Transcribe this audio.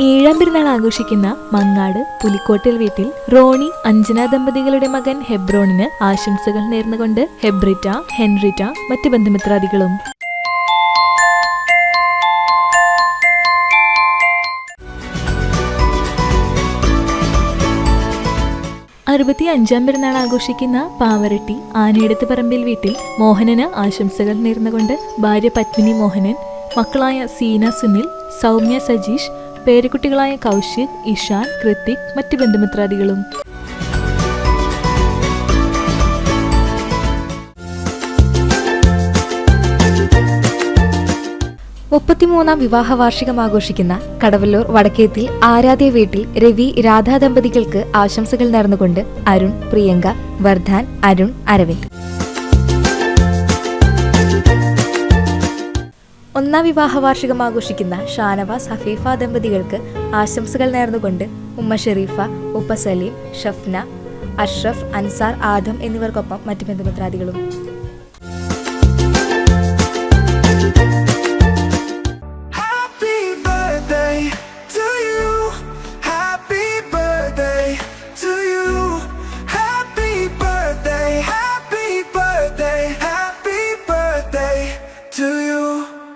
ഏഴാം പെരുന്നാൾ ആഘോഷിക്കുന്ന മങ്ങാട് പുലിക്കോട്ടിൽ വീട്ടിൽ റോണി അഞ്ജന ദമ്പതികളുടെ മകൻ ഹെബ്രോണിന് ആശംസകൾ നേർന്നുകൊണ്ട് ഹെബ്രിറ്റ, ഹെൻറിറ്റ, മറ്റ് ബന്ധുമിത്രാദികളും. അറുപത്തിയഞ്ചാം പെരുന്നാൾ ആഘോഷിക്കുന്ന പാവറട്ടി ആനയെടുത്ത് പറമ്പിൽ വീട്ടിൽ മോഹനന് ആശംസകൾ നേർന്നുകൊണ്ട് ഭാര്യ പത്മിനി മോഹനൻ, മക്കളായ സീന സുനിൽ, സൗമ്യ സജീഷ്, പേരക്കുട്ടികളായ കൗശിക്, ഇഷാൻ, കൃത്തിക്, മറ്റ് ബന്ധുമിത്രാദികളും. 33-ാം വിവാഹ വാർഷികം ആഘോഷിക്കുന്ന കടവല്ലൂർ വടക്കേത്തിൽ ആരാധ്യ വീട്ടിൽ രവി, രാധാ ദമ്പതികൾക്ക് ആശംസകൾ നേർന്നുകൊണ്ട് അരുൺ, പ്രിയങ്ക, വർദ്ധാൻ, അരുൺ, അരവിന്ദ്. 1-ാം വിവാഹ വാർഷികം ആഘോഷിക്കുന്ന ഷാനവാസ്, ഹഫീഫ ദമ്പതികൾക്ക് ആശംസകൾ നേർന്നുകൊണ്ട് ഉമ്മ ഷെരീഫ, ഉപ്പ സലീം, ഷഫ്ന, അഷ്റഫ്, അൻസാർ, ആദം എന്നിവർക്കൊപ്പം മറ്റു ബന്ധുമിത്രാദികളും.